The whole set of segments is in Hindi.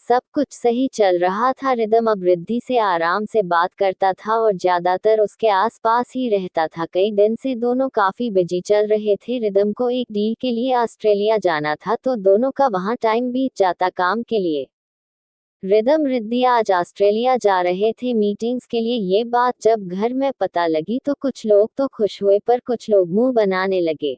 सब कुछ सही चल रहा था। रिदम अब रिद्धि से आराम से बात करता था और ज्यादातर उसके आसपास ही रहता था। कई दिन से दोनों काफी बिजी चल रहे थे। रिदम को एक डील के लिए ऑस्ट्रेलिया जाना था तो दोनों का वहां टाइम बीत जाता काम के लिए। रिदम रिद्धि आज ऑस्ट्रेलिया जा रहे थे मीटिंग्स के लिए। ये बात जब घर में पता लगी तो कुछ लोग तो खुश हुए पर कुछ लोग मुंह बनाने लगे।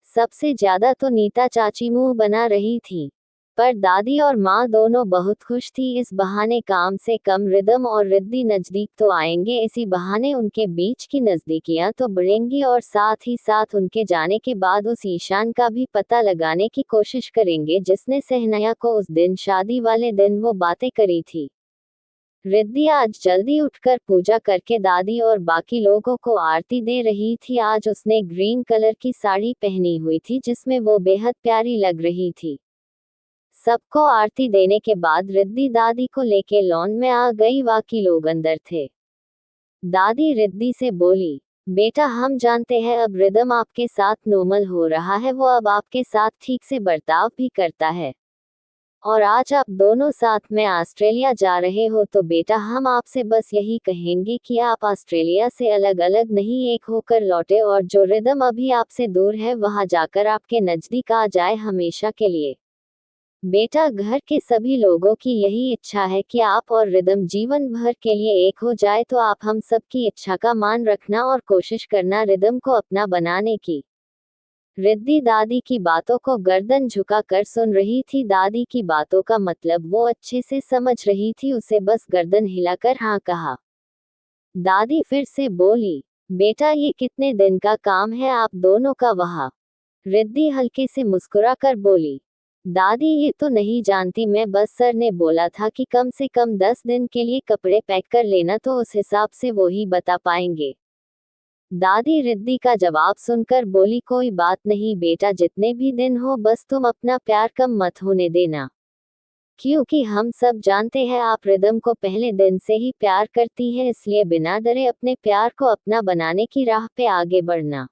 सबसे ज्यादा तो नीता चाची मुंह बना रही थी, पर दादी और माँ दोनों बहुत खुश थी। इस बहाने काम से कम रिदम और रिद्धि नजदीक तो आएंगे, इसी बहाने उनके बीच की नजदीकियां तो बढ़ेंगी और साथ ही साथ उनके जाने के बाद उस ईशान का भी पता लगाने की कोशिश करेंगे जिसने सहनाया को उस दिन शादी वाले दिन वो बातें करी थी। रिद्धि आज जल्दी उठकर पूजा करके दादी और बाकी लोगों को आरती दे रही थी। आज उसने ग्रीन कलर की साड़ी पहनी हुई थी जिसमें वो बेहद प्यारी लग रही थी। सबको आरती देने के बाद रिद्धि दादी को लेके लॉन में आ गई। बाकी लोग अंदर थे। दादी रिद्धि से बोली, बेटा हम जानते हैं अब रिदम आपके साथ नॉर्मल हो रहा है, वो अब आपके साथ ठीक से बर्ताव भी करता है और आज आप दोनों साथ में ऑस्ट्रेलिया जा रहे हो तो बेटा हम आपसे बस यही कहेंगे कि आप ऑस्ट्रेलिया से अलग अलग नहीं एक होकर लौटे और जो रिदम अभी आपसे दूर है वहां जाकर आपके नजदीक आ जाए हमेशा के लिए। बेटा घर के सभी लोगों की यही इच्छा है कि आप और रिदम जीवन भर के लिए एक हो जाए, तो आप हम सब की इच्छा का मान रखना और कोशिश करना रिदम को अपना बनाने की। रिद्धि दादी की बातों को गर्दन झुका कर सुन रही थी। दादी की बातों का मतलब वो अच्छे से समझ रही थी, उसे बस गर्दन हिलाकर हाँ कहा। दादी फिर से बोली, बेटा ये कितने दिन का काम है आप दोनों का वहाँ? रिद्धि हल्के से मुस्कुराकर बोली, दादी ये तो नहीं जानती मैं, बस सर ने बोला था कि कम से कम 10 दिन के लिए कपड़े पैक कर लेना, तो उस हिसाब से वो ही बता पाएंगे। दादी रिद्धि का जवाब सुनकर बोली, कोई बात नहीं बेटा, जितने भी दिन हो बस तुम अपना प्यार कम मत होने देना, क्योंकि हम सब जानते हैं आप रिदम को पहले दिन से ही प्यार करती हैं, इसलिए बिना डरे अपने प्यार को अपना बनाने की राह पे आगे बढ़ना।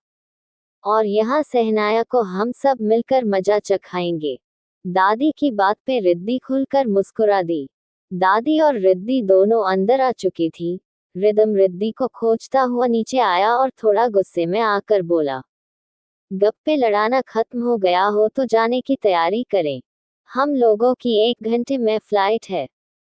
और यहाँ सहनाया को हम सब मिलकर मजा चखाएंगे। दादी की बात पे रिद्धि खुलकर मुस्कुरा दी। दादी और रिद्धि दोनों अंदर आ चुकी थी। रिदम रिद्धि को खोजता हुआ नीचे आया और थोड़ा गुस्से में आकर बोला, गप्पे लड़ाना खत्म हो गया हो तो जाने की तैयारी करें, हम लोगों की 1 घंटे में फ्लाइट है।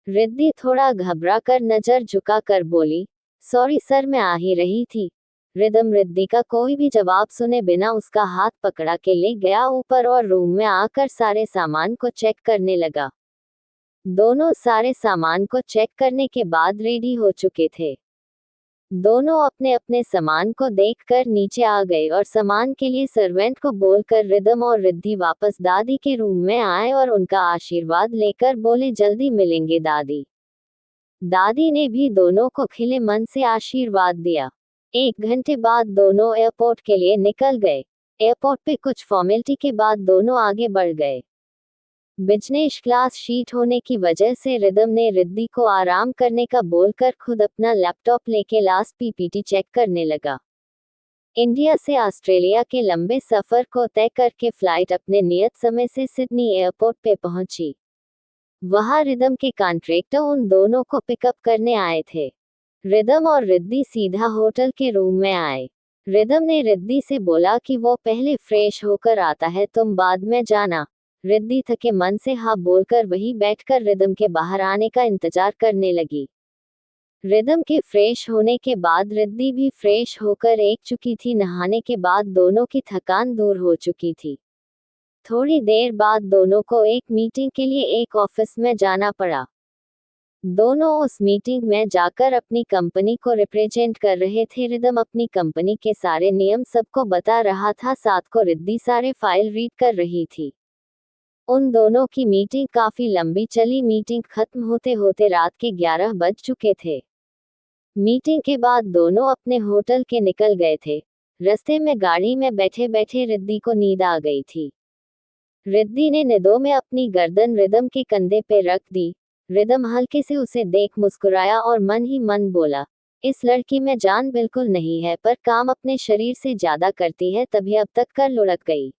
रिद्धि थोड़ा घबरा कर नजर झुका कर बोली, सॉरी सर मैं आ ही रही थी। रिदम रिद्धि का कोई भी जवाब सुने बिना उसका हाथ पकड़ा के ले गया ऊपर और रूम में आकर सारे सामान को चेक करने लगा। दोनों सारे सामान को चेक करने के बाद रेडी हो चुके थे। दोनों अपने अपने सामान को देखकर नीचे आ गए और सामान के लिए सर्वेंट को बोलकर रिदम और रिद्धि वापस दादी के रूम में आए और उनका आशीर्वाद लेकर बोले, जल्दी मिलेंगे दादी। दादी ने भी दोनों को खिले मन से आशीर्वाद दिया। 1 घंटे बाद दोनों एयरपोर्ट के लिए निकल गए। एयरपोर्ट पे कुछ फॉर्मेलिटी के बाद दोनों आगे बढ़ गए। बिजनेस क्लास शीट होने की वजह से रिदम ने रिद्धि को आराम करने का बोलकर खुद अपना लैपटॉप लेके लास्ट पीपीटी चेक करने लगा। इंडिया से ऑस्ट्रेलिया के लंबे सफर को तय करके फ्लाइट अपने नियत समय से सिडनी एयरपोर्ट पे पहुंची। वहां रिदम के कॉन्ट्रैक्टर उन दोनों को पिकअप करने आए थे। रिदम और रिद्धि सीधा होटल के रूम में आए। रिदम ने रिद्धि से बोला कि वो पहले फ्रेश होकर आता है, तुम बाद में जाना। रिद्धि थके मन से हाँ बोलकर वहीं बैठकर रिदम के बाहर आने का इंतजार करने लगी। रिदम के फ्रेश होने के बाद रिद्धि भी फ्रेश होकर एक चुकी थी। नहाने के बाद दोनों की थकान दूर हो चुकी थी। थोड़ी देर बाद दोनों को एक मीटिंग के लिए एक ऑफिस में जाना पड़ा। दोनों उस मीटिंग में जाकर अपनी कंपनी को रिप्रेजेंट कर रहे थे। रिदम अपनी कंपनी के सारे नियम सबको बता रहा था, साथ को रिद्धि सारे फाइल रीड कर रही थी। उन दोनों की मीटिंग काफी लंबी चली। मीटिंग खत्म होते होते रात के 11 बज चुके थे। मीटिंग के बाद दोनों अपने होटल के निकल गए थे। रास्ते में गाड़ी में बैठे बैठे रिद्धि को नींद आ गई थी। रिद्धि ने निदों में अपनी गर्दन रिदम के कंधे पे रख दी। रिदम हल्के से उसे देख मुस्कुराया और मन ही मन बोला, इस लड़की में जान बिल्कुल नहीं है पर काम अपने शरीर से ज्यादा करती है, तभी अब तक कर लुढ़क गई।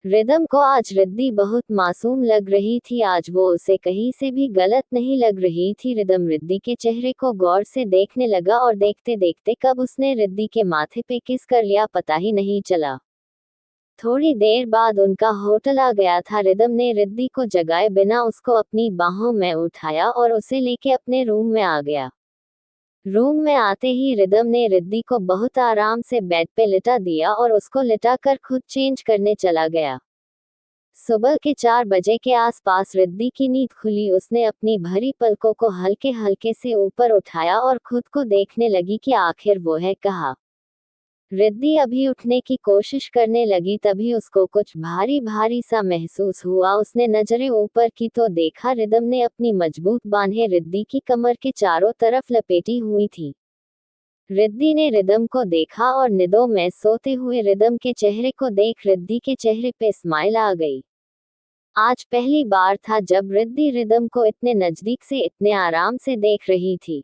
रिदम को आज रिद्धि बहुत मासूम लग रही थी। आज वो उसे कहीं से भी गलत नहीं लग रही थी। रिदम रिद्धि के चेहरे को गौर से देखने लगा और देखते देखते कब उसने रिद्धि के माथे पे किस कर लिया पता ही नहीं चला। थोड़ी देर बाद उनका होटल आ गया था। रिदम ने रिद्धि को जगाए बिना उसको अपनी बाहों में उठाया और उसे लेके अपने रूम में आ गया। रूम में आते ही रिदम ने रिद्धि को बहुत आराम से बेड पे लिटा दिया और उसको लिटाकर खुद चेंज करने चला गया। सुबह के 4 बजे के आसपास रिद्धि की नींद खुली। उसने अपनी भरी पलकों को हल्के हल्के से ऊपर उठाया और खुद को देखने लगी कि आखिर वो है कहाँ। रिद्धि अभी उठने की कोशिश करने लगी, तभी उसको कुछ भारी भारी सा महसूस हुआ। उसने नजरें ऊपर की तो देखा रिदम ने अपनी मजबूत बाहें रिद्धि की कमर के चारों तरफ लपेटी हुई थी। रिद्धि ने रिदम को देखा और निदों में सोते हुए रिदम के चेहरे को देख रिद्धि के चेहरे पे स्माइल आ गई। आज पहली बार था जब रिद्धि रिदम को इतने नजदीक से इतने आराम से देख रही थी।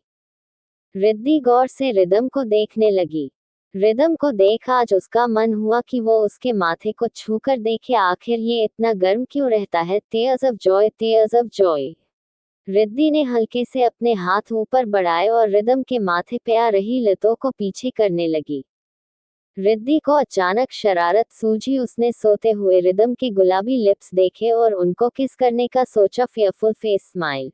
रिद्धि गौर से रिदम को देखने लगी। रिदम को देख आज उसका मन हुआ कि वो उसके माथे को छूकर देखे, आखिर ये इतना गर्म क्यों रहता है। Tears of Joy, tears of Joy. Riddhi ने हल्के से अपने हाथ ऊपर बढ़ाए और रिदम के माथे पे आ रही लतों को पीछे करने लगी। रिद्धि को अचानक शरारत सूझी। उसने सोते हुए रिदम के गुलाबी लिप्स देखे और उनको किस करने का सोचा। Fearful face smile.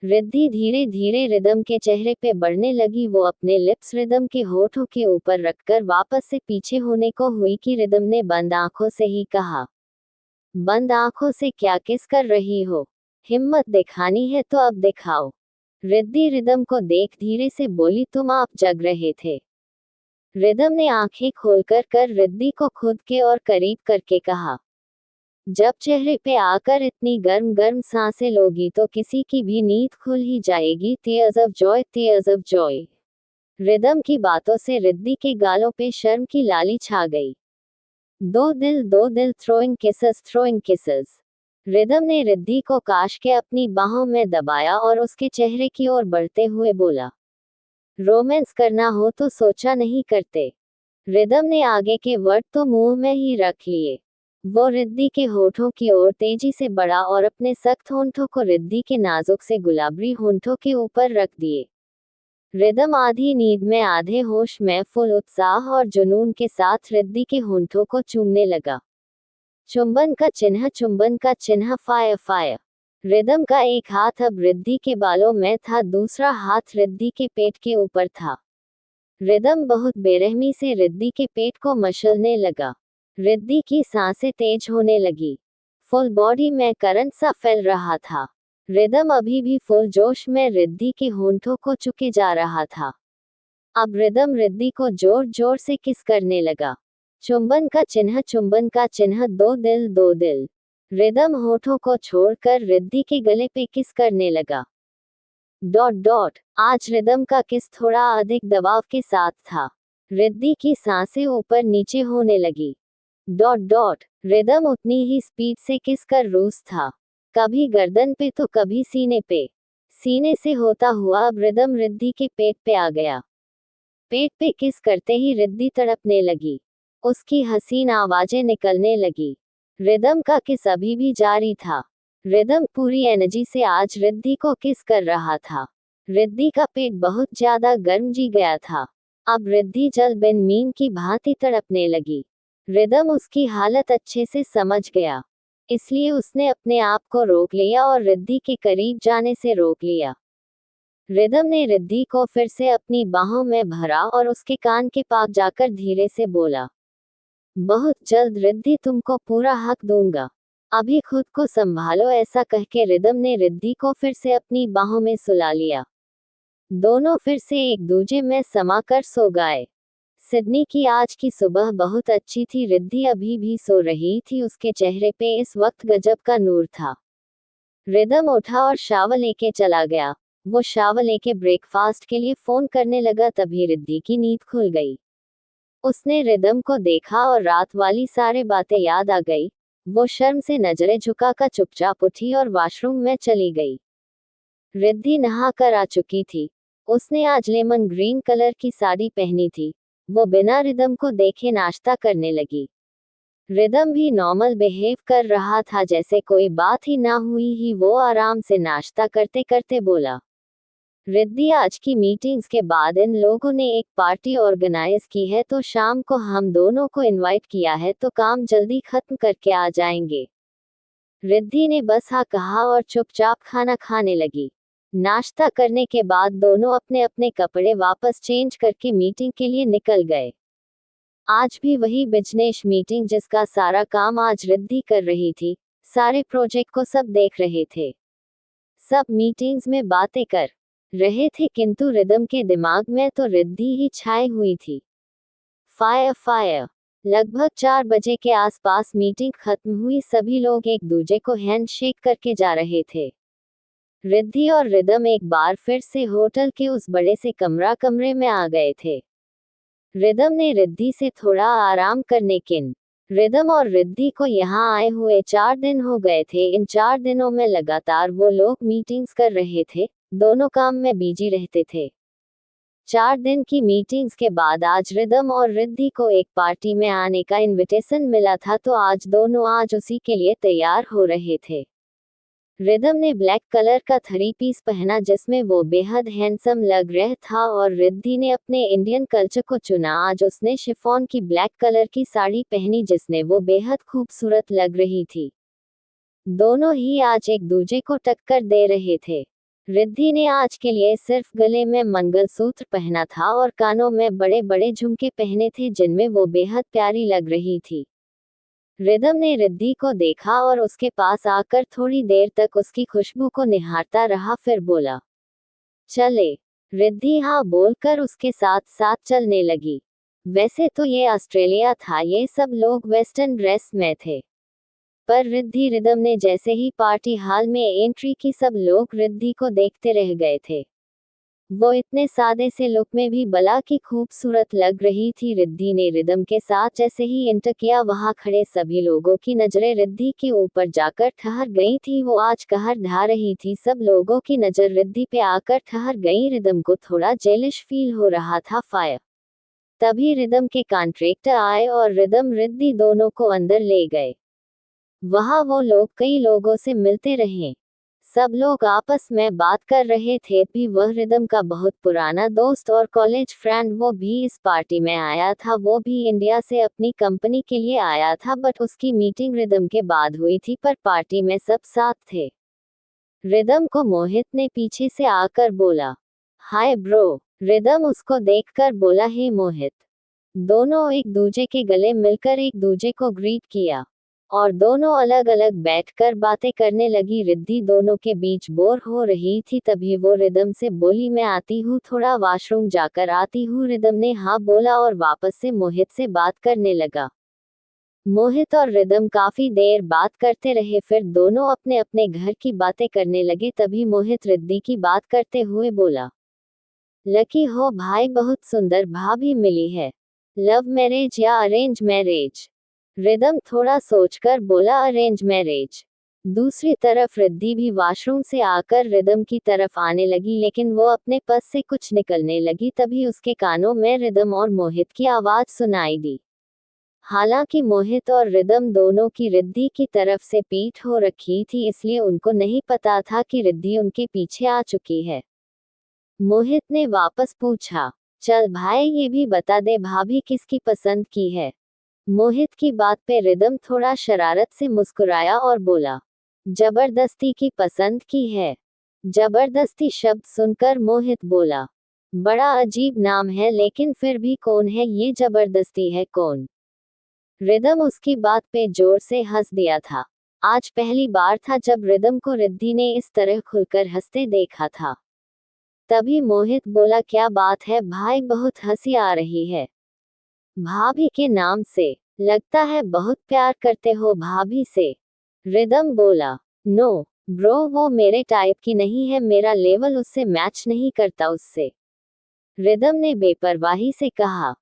रिद्धि धीरे धीरे रिदम के चेहरे पे बढ़ने लगी। वो अपने लिप्स रिदम के होठों के ऊपर रखकर वापस से पीछे होने को हुई कि रिदम ने बंद आंखों से ही कहा, बंद आंखों से क्या किस कर रही हो? हिम्मत दिखानी है तो अब दिखाओ। रिद्धि रिदम को देख धीरे से बोली, तुम आप जग रहे थे। रिदम ने आंखें खोलकर रिद्धि को खुद के और करीब करके कहा, जब चेहरे पे आकर इतनी गर्म गर्म सांसें लोगी तो किसी की भी नींद खुल ही जाएगी। Tears of Joy, tears of Joy. Rhythm की बातों से रिद्धि के गालों पे शर्म की लाली छा गई। दो दिल, throwing kisses, throwing kisses. Rhythm ने रिद्धि को काश के अपनी बाहों में दबाया और उसके चेहरे की ओर बढ़ते हुए बोला, रोमांस करना हो तो सोचा नहीं करते। रिदम ने आगे के वर्ड तो मुंह में ही रख लिए। वो रिद्धि के होठों की ओर तेजी से बढ़ा और अपने सख्त होंठों को रिद्धि के नाजुक से गुलाबी होंठों के ऊपर रख दिए। रिदम आधी नींद में आधे होश में फुल उत्साह और जुनून के साथ रिद्धि के होंठों को चूमने लगा। चुंबन का चिन्ह, चुंबन का चिन्ह, फायर फायर। रिदम का एक हाथ अब रिद्धि के बालों में था, दूसरा हाथ रिद्धि के पेट के ऊपर था। रिदम बहुत बेरहमी से रिद्धि के पेट को मसलने लगा। रिद्धि की सांसें तेज होने लगी। फुल बॉडी में करंट सा फैल रहा था। रिदम अभी भी फुल जोश में रिद्धि के होंठों को चुके जा रहा था। अब रिदम रिद्धि को जोर जोर से किस करने लगा। चुंबन का चिन्ह, चुंबन का चिन्ह, दो दिल, दो दिल। रिदम होठों को छोड़कर रिद्धि के गले पे किस करने लगा। Dot dot. आज रिदम का किस थोड़ा अधिक दबाव के साथ था। रिद्धि की सांसें ऊपर नीचे होने लगी। Dot dot. रिदम उतनी ही स्पीड से किस कर रूस था, कभी गर्दन पे तो कभी सीने पे। सीने से होता हुआ अब रिदम रिद्धि के पेट पे आ गया। पेट पे किस करते ही रिद्धि तड़पने लगी। उसकी हसीन आवाजें निकलने लगी। रिदम का किस अभी भी जारी था। रिदम पूरी एनर्जी से आज रिद्धि को किस कर रहा था। रिद्धि का पेट बहुत ज्यादा गर्म जी गया था। अब रिद्धि जल बिन मीन की भांति तड़पने लगी। रिदम उसकी हालत अच्छे से समझ गया, इसलिए उसने अपने आप को रोक लिया और रिद्धि के करीब जाने से रोक लिया। रिदम ने रिद्धि को फिर से अपनी बाहों में भरा और उसके कान के पास जाकर धीरे से बोला, बहुत जल्द रिद्धि तुमको पूरा हक दूंगा, अभी खुद को संभालो। ऐसा कह के रिदम ने रिद्धि को फिर से अपनी बाहों में सुला लिया। दोनों फिर से एक दूजे में समाकर सो गए। सिडनी की आज की सुबह बहुत अच्छी थी। रिद्धि अभी भी सो रही थी। उसके चेहरे पे इस वक्त गजब का नूर था। रिदम उठा और शावर लेके चला गया। वो शावर लेके ब्रेकफास्ट के लिए फोन करने लगा, तभी रिद्धि की नींद खुल गई। उसने रिदम को देखा और रात वाली सारे बातें याद आ गई। वो शर्म से नजरें झुकाकर चुपचाप उठी और वॉशरूम में चली गई। रिद्धि नहा कर आ चुकी थी। उसने आज लेमन ग्रीन कलर की साड़ी पहनी थी। वो बिना रिदम को देखे नाश्ता करने लगी। रिदम भी नॉर्मल बिहेव कर रहा था, जैसे कोई बात ही ना हुई ही वो आराम से नाश्ता करते करते बोला, रिद्धि आज की मीटिंग्स के बाद इन लोगों ने एक पार्टी ऑर्गेनाइज की है, तो शाम को हम दोनों को इनवाइट किया है, तो काम जल्दी खत्म करके आ जाएंगे। रिद्धि ने बस हाँ कहा और चुपचाप खाना खाने लगी। नाश्ता करने के बाद दोनों अपने अपने कपड़े वापस चेंज करके मीटिंग के लिए निकल गए। आज भी वही बिजनेस मीटिंग जिसका सारा काम आज रिद्धि कर रही थी। सारे प्रोजेक्ट को सब देख रहे थे, सब मीटिंग्स में बातें कर रहे थे, किंतु रिदम के दिमाग में तो रिद्धि ही छाई हुई थी। Fire fire. लगभग 4 बजे के आसपास मीटिंग खत्म हुई। सभी लोग एक दूजे को हैंडशेक करके जा रहे थे। रिद्धि और रिदम एक बार फिर से होटल के उस बड़े से कमरे में आ गए थे। रिदम ने रिद्धि से थोड़ा आराम करने किन रिदम और रिद्धि को यहाँ आए हुए 4 दिन हो गए थे। इन 4 दिनों में लगातार वो लोग मीटिंग्स कर रहे थे, दोनों काम में बिजी रहते थे। 4 दिन की मीटिंग्स के बाद आज रिदम और रिद्धि को एक पार्टी में आने का इनविटेशन मिला था, तो आज दोनों आज उसी के लिए तैयार हो रहे थे। रिदम ने ब्लैक कलर का 3 पीस पहना जिसमें वो बेहद हैंडसम लग रहा था, और रिद्धि ने अपने इंडियन कल्चर को चुना। आज उसने शिफॉन की ब्लैक कलर की साड़ी पहनी जिसने वो बेहद खूबसूरत लग रही थी। दोनों ही आज एक दूजे को टक्कर दे रहे थे। रिद्धि ने आज के लिए सिर्फ गले में मंगलसूत्र पहना था और कानों में बड़े बड़े झुमके पहने थे जिनमें वो बेहद प्यारी लग रही थी। रिदम ने रिद्धि को देखा और उसके पास आकर थोड़ी देर तक उसकी खुशबू को निहारता रहा, फिर बोला, चले। रिद्धि हाँ बोलकर उसके साथ साथ चलने लगी। वैसे तो ये ऑस्ट्रेलिया था, ये सब लोग वेस्टर्न ड्रेस में थे, पर रिद्धि रिदम ने जैसे ही पार्टी हॉल में एंट्री की, सब लोग रिद्धि को देखते रह गए थे। वो इतने सादे से लुक में भी बला की खूबसूरत लग रही थी। रिद्धि ने रिदम के साथ जैसे ही एंटर किया, वहां खड़े सभी लोगों की नजरें रिद्धि के ऊपर जाकर ठहर गई थी। वो आज कहर ढा रही थी, सब लोगों की नजर रिद्धि पे आकर ठहर गई। रिदम को थोड़ा जेलिश फील हो रहा था। फायर। तभी रिदम के कॉन्ट्रैक्टर आए और रिदम रिद्धि दोनों को अंदर ले गए। वहां वो लोग कई लोगों से मिलते रहे, सब लोग आपस में बात कर रहे थे। भी वह रिदम का बहुत पुराना दोस्त और कॉलेज फ्रेंड, वो भी इस पार्टी में आया था। वो भी इंडिया से अपनी कंपनी के लिए आया था, बट उसकी मीटिंग रिदम के बाद हुई थी, पर पार्टी में सब साथ थे। रिदम को मोहित ने पीछे से आकर बोला, हाय ब्रो। रिदम उसको देखकर बोला, हे मोहित। दोनों एक दूजे के गले मिलकर एक दूजे को ग्रीट किया और दोनों अलग अलग बैठकर बातें करने लगी। रिद्धि दोनों के बीच बोर हो रही थी, तभी वो रिदम से बोली, मैं आती हूँ, थोड़ा वॉशरूम जाकर आती हूँ। रिदम ने हाँ बोला और वापस से मोहित से बात करने लगा। मोहित और रिदम काफी देर बात करते रहे, फिर दोनों अपने अपने घर की बातें करने लगे। तभी मोहित रिद्धि की बात करते हुए बोला, लकी हो भाई, बहुत सुंदर भाभी मिली है। लव मैरिज या अरेंज मैरिज? रिदम थोड़ा सोचकर बोला, अरेंज मैरिज। दूसरी तरफ रिद्धि भी वॉशरूम से आकर रिदम की तरफ आने लगी, लेकिन वो अपने पर्स से कुछ निकलने लगी। तभी उसके कानों में रिदम और मोहित की आवाज सुनाई दी। हालांकि मोहित और रिदम दोनों की रिद्धि की तरफ से पीठ हो रखी थी, इसलिए उनको नहीं पता था कि रिद्धि उनके पीछे आ चुकी है। मोहित ने वापस पूछा, चल भाई ये भी बता दे भाभी किसकी पसंद की है। मोहित की बात पे रिदम थोड़ा शरारत से मुस्कुराया और बोला, जबरदस्ती की पसंद की है। जबरदस्ती शब्द सुनकर मोहित बोला, बड़ा अजीब नाम है, लेकिन फिर भी कौन है ये जबरदस्ती है कौन? रिदम उसकी बात पे जोर से हंस दिया था। आज पहली बार था जब रिदम को रिद्धि ने इस तरह खुलकर हंसते देखा था। तभी मोहित बोला, क्या बात है भाई, बहुत हंसी आ रही है। भाभी के नाम से लगता है बहुत प्यार करते हो भाभी से। रिदम बोला, नो ब्रो, वो मेरे टाइप की नहीं है, मेरा लेवल उससे मैच नहीं करता उससे। रिदम ने बेपरवाही से कहा,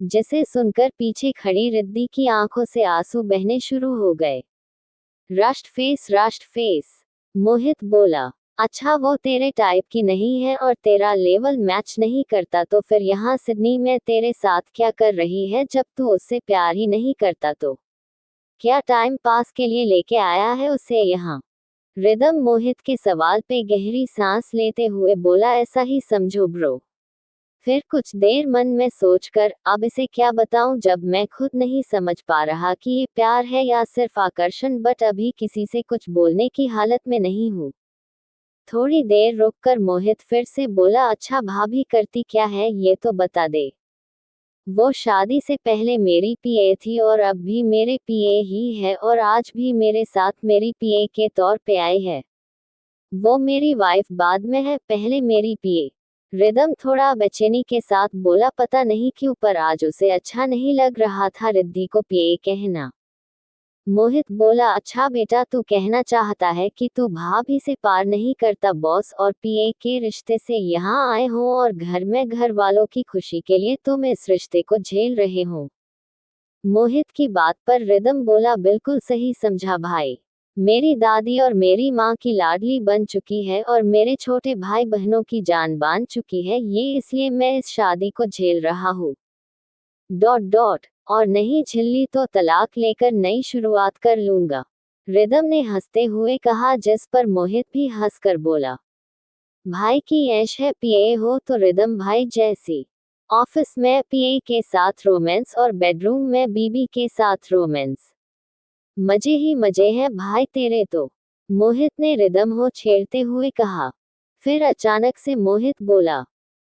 जिसे सुनकर पीछे खड़ी रिद्धि की आंखों से आंसू बहने शुरू हो गए। रश्ट फेस। मोहित बोला, अच्छा वो तेरे टाइप की नहीं है और तेरा लेवल मैच नहीं करता, तो फिर यहाँ सिडनी में तेरे साथ क्या कर रही है जब तू उससे प्यार ही नहीं करता तो? क्या टाइम पास के लिए लेके आया है उसे यहाँ? रिदम मोहित के सवाल पे गहरी सांस लेते हुए बोला, ऐसा ही समझो ब्रो। फिर कुछ देर मन में सोचकर, अब इसे क्या बताऊं जब मैं खुद नहीं समझ पा रहा कि ये प्यार है या सिर्फ आकर्षण, बट अभी किसी से कुछ बोलने की हालत में नहीं हूँ। थोड़ी देर रुककर मोहित फिर से बोला, अच्छा भाभी करती क्या है ये तो बता दे। वो शादी से पहले मेरी पीए थी और अब भी मेरे पीए ही है और आज भी मेरे साथ मेरी पीए के तौर पे आई है। वो मेरी वाइफ बाद में है, पहले मेरी पीए। रिदम थोड़ा बेचैनी के साथ बोला, पता नहीं क्यों पर आज उसे अच्छा नहीं लग रहा था रिद्धि को पीए कहना। मोहित बोला, अच्छा बेटा तू कहना चाहता है कि तू भाभी से पार नहीं करता बॉस और पीए के रिश्ते से यहाँ आए हो और घर में घर वालों की खुशी के लिए तुम इस रिश्ते को झेल रहे हो। मोहित की बात पर रिदम बोला, बिल्कुल सही समझा भाई। मेरी दादी और मेरी माँ की लाडली बन चुकी है और मेरे छोटे भाई बहनों की जान बांध चुकी है, ये इसलिए मैं इस शादी को झेल रहा हूँ। डॉट डॉट और नहीं झिल्ली तो तलाक लेकर नई शुरुआत कर लूंगा। रिदम ने हंसते हुए कहा, जिस पर मोहित भी हंसकर बोला, भाई की ऐश है पीए हो तो रिदम भाई जैसी। ऑफिस में पीए के साथ रोमांस और बेडरूम में बीबी के साथ रोमांस। मजे ही मजे हैं भाई तेरे तो। मोहित ने रिदम हो छेड़ते हुए कहा। फिर अचानक से मोहित बोला,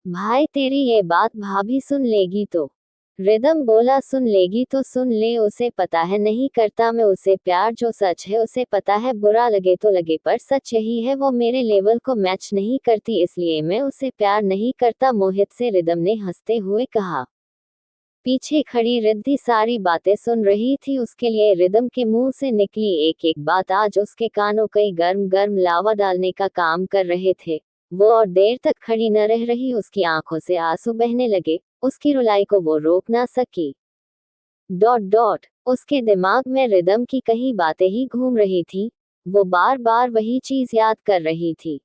भाई तेरी ये बात भाभी सुन लेगी तो? रिदम बोला, सुन लेगी तो सुन ले, उसे पता है नहीं करता मैं उसे प्यार, जो सच है उसे पता है, बुरा लगे तो लगे पर सच यही है, वो मेरे लेवल को मैच नहीं करती इसलिए मैं उसे प्यार नहीं करता मोहित से, रिदम ने हंसते हुए कहा। पीछे खड़ी रिद्धि सारी बातें सुन रही थी, उसके लिए रिदम के मुंह से निकली एक एक बात आज उसके कानों कई गर्म गर्म लावा डालने का काम कर रहे थे। वो और देर तक खड़ी न रह रही, उसकी आंखों से आंसू बहने लगे, उसकी रुलाई को वो रोक ना सकी। डॉट डॉट उसके दिमाग में रिदम की कई बातें ही घूम रही थी। वो बार बार वही चीज याद कर रही थी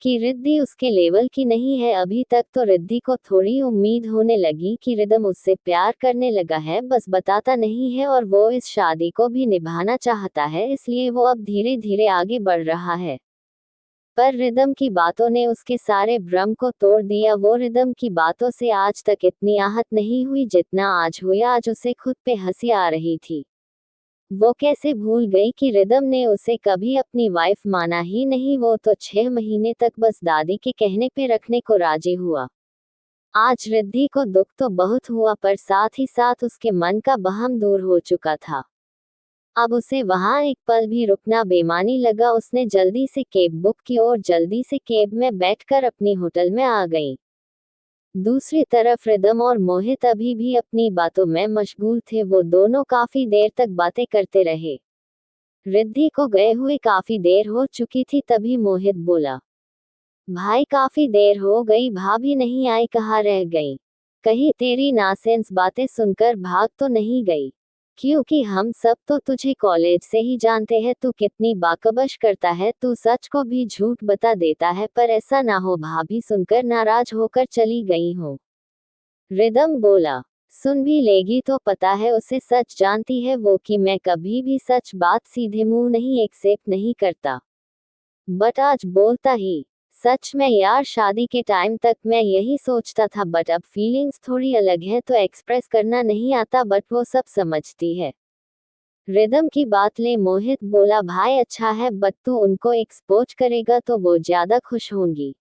कि रिद्धि उसके लेवल की नहीं है अभी तक, तो रिद्धि को थोड़ी उम्मीद होने लगी कि रिदम उससे प्यार करने लगा है, बस बताता नहीं है और वो इस शादी को भी निभाना चाहता है, इसलिए वो अब धीरे धीरे आगे बढ़ रहा है। पर रिदम की बातों ने उसके सारे भ्रम को तोड़ दिया। वो रिदम की बातों से आज तक इतनी आहत नहीं हुई जितना आज हुई। आज उसे खुद पे हंसी आ रही थी। वो कैसे भूल गई कि रिदम ने उसे कभी अपनी वाइफ माना ही नहीं, वो तो 6 महीने तक बस दादी के कहने पे रखने को राजी हुआ। आज रिद्धि को दुख तो बहुत हुआ पर साथ ही साथ उसके मन का बहम दूर हो चुका था। अब उसे वहां एक पल भी रुकना बेमानी लगा। उसने जल्दी से कैब बुक की और जल्दी से कैब में बैठकर अपनी होटल में आ गई। दूसरी तरफ रिदम और मोहित अभी भी अपनी बातों में मशगूल थे। वो दोनों काफी देर तक बातें करते रहे। रिद्धि को गए हुए काफी देर हो चुकी थी, तभी मोहित बोला, भाई काफी देर हो गई, भाभी नहीं आई, कहाँ रह गई? कहीं तेरी नासेंस बातें सुनकर भाग तो नहीं गई? क्योंकि हम सब तो तुझे कॉलेज से ही जानते हैं, तू कितनी बाकबश करता है, तू सच को भी झूठ बता देता है, पर ऐसा ना हो भाभी सुनकर नाराज होकर चली गई हो। रिदम बोला, सुन भी लेगी तो पता है उसे सच जानती है वो कि मैं कभी भी सच बात सीधे मुंह नहीं एक्सेप्ट नहीं करता, बट आज बोलता ही। सच में यार, शादी के टाइम तक मैं यही सोचता था, बट अब फीलिंग्स थोड़ी अलग है तो एक्सप्रेस करना नहीं आता, बट वो सब समझती है। रिदम की बात ले मोहित बोला, भाई अच्छा है, बट तू उनको एक्सपोज करेगा तो वो ज्यादा खुश होंगी।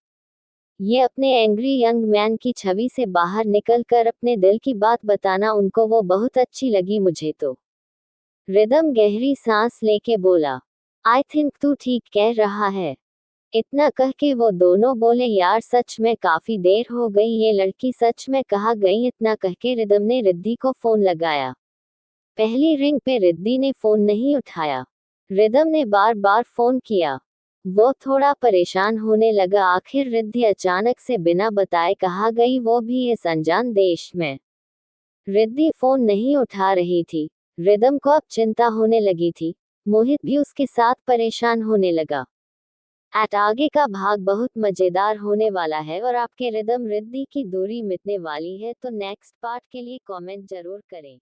ये अपने एंग्री यंग मैन की छवि से बाहर निकलकर अपने दिल की बात बताना उनको वो बहुत अच्छी लगी मुझे तो। रिदम गहरी सांस लेके बोला, आई थिंक तू ठीक कह रहा है। इतना कह के वो दोनों बोले, यार सच में काफी देर हो गई, ये लड़की सच में कहाँ गई? इतना कह के रिदम ने रिद्धि को फोन लगाया। पहली रिंग पे रिद्धि ने फोन नहीं उठाया। रिदम ने बार बार फोन किया। वो थोड़ा परेशान होने लगा। आखिर रिद्धि अचानक से बिना बताए कहाँ गई, वो भी इस अनजान देश में। रिद्धि फोन नहीं उठा रही थी। रिदम को अब चिंता होने लगी थी। मोहित भी उसके साथ परेशान होने लगा। आगे का भाग बहुत मजेदार होने वाला है और आपके रिदम रिद्धि की दूरी मिटने वाली है, तो नेक्स्ट पार्ट के लिए कमेंट जरूर करें।